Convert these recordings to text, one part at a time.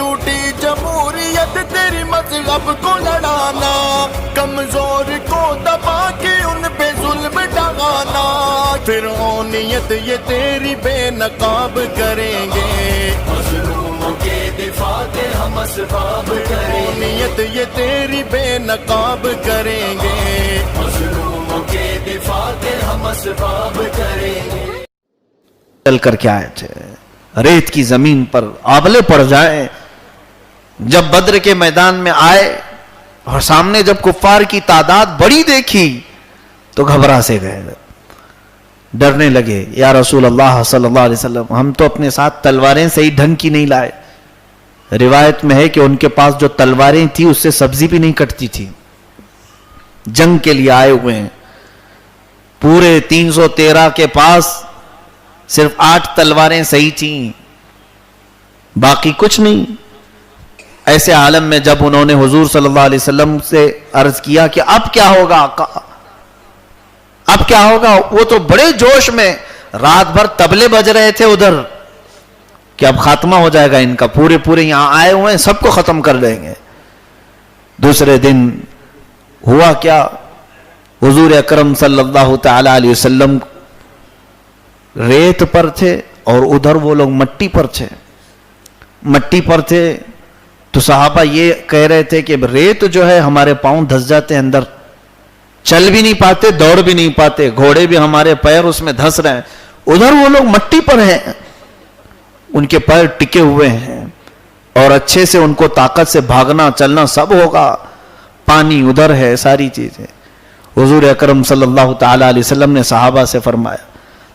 झूठी जमहूरियत तेरी मजहब को लड़ाना, कमजोर को दबा के उन पे जुल्म ढाना, फिरौनियत ये तेरी बेनकाब करेंगे, मज़लूमों के दिफा के हम असबाब करेंगे, ये तेरी बेनकाब करेंगे, मज़लूमों के दिफा के हम असबाब करेंगे। चल कर के आए थे, रेत की जमीन पर आबले पड़ जाए। जब बद्र के मैदान में आए और सामने जब कुफ्फार की तादाद बड़ी देखी तो घबरा से गए, डरने लगे। या रसूल अल्लाह सल्लल्लाहु अलैहि वसल्लम, हम तो अपने साथ तलवारें सही ढंग की नहीं लाए। रिवायत में है कि उनके पास जो तलवारें थी उससे सब्जी भी नहीं कटती थी। जंग के लिए आए हुए हैं, पूरे 313 के पास सिर्फ 8 तलवारें सही थी, बाकी कुछ नहीं। ऐसे आलम में जब उन्होंने हुजूर सल्लल्लाहु अलैहि वसल्लम से अर्ज किया कि अब क्या होगा, अब क्या होगा, वो तो बड़े जोश में रात भर तबले बज रहे थे उधर कि अब खात्मा हो जाएगा इनका, पूरे पूरे यहां आए हुए हैं, सबको खत्म कर देंगे। दूसरे दिन हुआ क्या, हुजूर अकरम सल्लल्लाहु तआला अलैहि वसल्लम रेत पर थे और उधर वो लोग मट्टी पर थे। मट्टी पर थे तो सहाबा ये कह रहे थे कि रेत जो है हमारे पांव धस जाते हैं अंदर, चल भी नहीं पाते, दौड़ भी नहीं पाते, घोड़े भी हमारे पैर उसमें धस रहे हैं। उधर वो लोग मट्टी पर हैं, उनके पैर टिके हुए हैं और अच्छे से उनको ताकत से भागना चलना सब होगा, पानी उधर है, सारी चीजें। हुजूर अकरम सल्लल्लाहु तआला अलैहि वसल्लम ने सहाबा से फरमाया,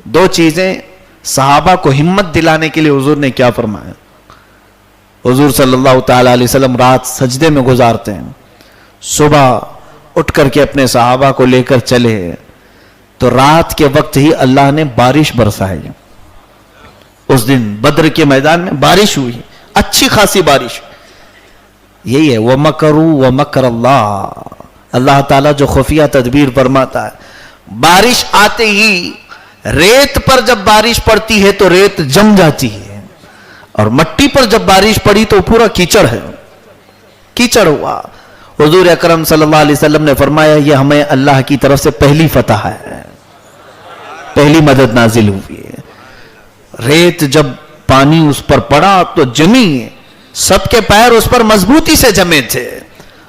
2 चीजें सहाबा को हिम्मत दिलाने के लिए हुजूर ने क्या फरमाया। हुजूर सल्लल्लाहु तआला अलैहि वसल्लम रात सजदे में गुजारते हैं, सुबह उठ करके अपने सहाबा को लेकर चले तो रात के वक्त ही अल्लाह ने बारिश बरसाई। उस दिन बद्र के मैदान में बारिश हुई, अच्छी खासी बारिश। यही है व मकरू व मकर अल्लाह, अल्लाह ताला जो खुफिया तदबीर फरमाता है। बारिश आते ही रेत पर जब बारिश पड़ती है तो रेत जम जाती है, और मट्टी पर जब बारिश पड़ी तो पूरा कीचड़ है, कीचड़ हुआ। हुजूर अकरम सल्लल्लाहु अलैहि वसल्लम ने फरमाया, ये हमें अल्लाह की तरफ से पहली फतह है, पहली मदद नाजिल हुई है। रेत जब पानी उस पर पड़ा तो जमी, सबके पैर उस पर मजबूती से जमे थे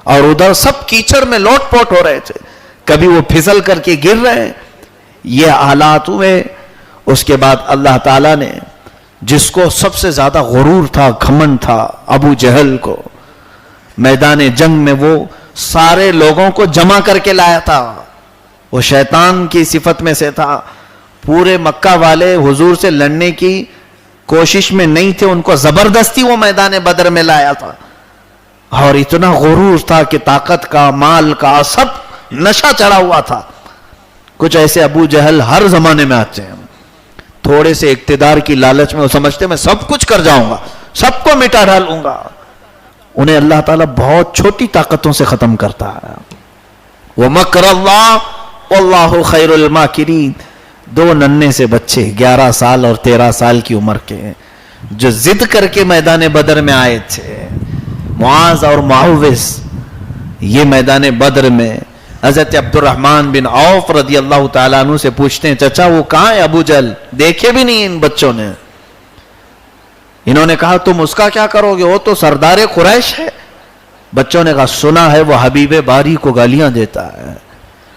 और उधर सब कीचड़ में लोटपोट हो रहे थे, कभी वो फिसल करके गिर रहे। ये हालात हुए। उसके बाद अल्लाह ताला ने जिसको सबसे ज्यादा गुरूर था, घमंड था, अबू जहल को मैदान जंग में वो सारे लोगों को जमा करके लाया था। वो शैतान की सिफत में से था। पूरे मक्का वाले हुजूर से लड़ने की कोशिश में नहीं थे, उनको जबरदस्ती वो मैदान बदर में लाया था। और इतना गुरूर था कि ताकत का, माल का सब नशा चढ़ा हुआ था। कुछ ऐसे अबू जहल हर जमाने में आते हैं, थोड़े से इक्तिदार की लालच में वो समझते मैं सब कुछ कर जाऊंगा, सबको मिटा डालूंगा। उन्हें अल्लाह ताला बहुत छोटी ताकतों से खत्म करता है। वो मकर अल्लाह वल्लाहु खैरुल माकिरीन। 2 नन्हे से बच्चे 11 साल और 13 साल की उम्र के, जो जिद करके मैदान बदर में आए थे, मुआज और मुआविज, ये मैदान बदर में हजरत अब्दुर्रहमान बिन औफ रदी अल्लाह ताला अन्हु से पूछते हैं, चचा वो कहां है अबू जहल? देखे भी नहीं इन बच्चों ने। इन्होंने कहा तुम उसका क्या करोगे, वो तो सरदार कुरैश है। बच्चों ने कहा सुना है वो हबीब बारी को गालियां देता है,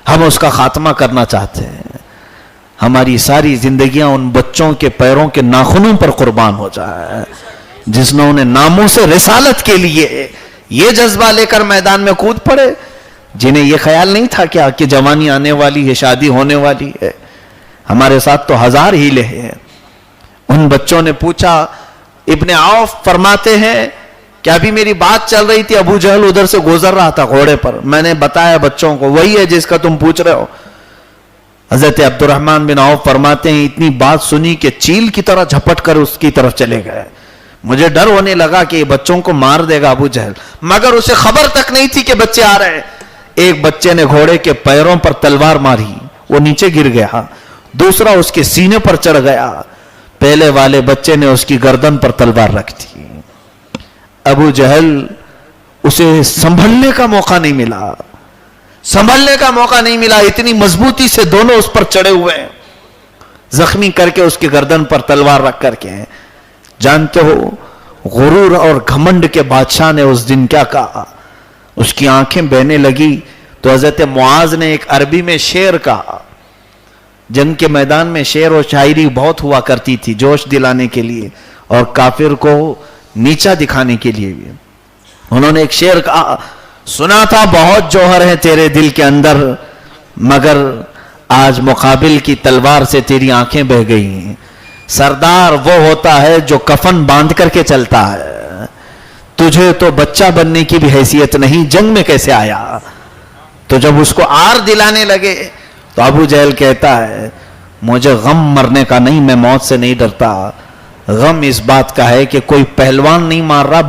हम उसका खात्मा करना चाहते हैं। हमारी सारी जिंदगियां उन बच्चों के पैरों के नाखूनों पर कुर्बान हो जाए जिन्होंने नामों से रिसालत के लिए ये जज्बा लेकर मैदान में कूद पड़े, जिन्हें यह ख्याल नहीं था क्या कि जवानी आने वाली है, शादी होने वाली है। हमारे साथ तो 1000 हीले हैं। उन बच्चों ने पूछा, इब्ने औफ फरमाते हैं कि अभी मेरी बात चल रही थी, अबू जहल उधर से गुजर रहा था घोड़े पर, मैंने बताया बच्चों को वही है जिसका तुम पूछ रहे हो। हजरत अब्दुर्रहमान बिन औफ फरमाते हैं इतनी बात सुनी कि चील की तरह झपट कर उसकी तरफ चले गए। मुझे डर होने लगा कि ये बच्चों को मार देगा अबू जहल, मगर उसे खबर तक नहीं थी कि बच्चे आ रहे हैं। एक बच्चे ने घोड़े के पैरों पर तलवार मारी, वो नीचे गिर गया। दूसरा उसके सीने पर चढ़ गया। पहले वाले बच्चे ने उसकी गर्दन पर तलवार रख दी। ابو جہل اسے سنبھلنے کا موقع نہیں ملا، سنبھلنے کا موقع نہیں ملا، اتنی مضبوطی سے دونوں اس پر چڑھے ہوئے ہیں، زخمی کر کے اس کی گردن پر تلوار رکھ کر کے ہیں۔ جانتے ہو غرور اور گھمنڈ کے بادشاہ نے اس دن کیا کہا؟ اس کی آنکھیں بہنے لگی تو حضرت معاذ نے ایک عربی میں شعر کہا۔ جنگ کے میدان میں شعر و شاعری بہت ہوا کرتی تھی، جوش دلانے کے لیے اور کافر کو نیچا دکھانے کے لیے بھی۔ انہوں نے ایک شعر کہا، سنا تھا بہت جوہر ہے تیرے دل کے اندر، مگر آج مقابل کی تلوار سے تیری آنکھیں بہہ گئی ہیں۔ سردار وہ ہوتا ہے جو کفن باندھ کر کے چلتا ہے، تجھے تو بچہ بننے کی بھی حیثیت نہیں، جنگ میں کیسے آیا؟ تو جب اس کو آر دلانے لگے تو ابو جہل کہتا ہے مجھے غم مرنے کا نہیں، میں موت سے نہیں ڈرتا، غم اس بات کا ہے کہ کوئی پہلوان نہیں مار رہا،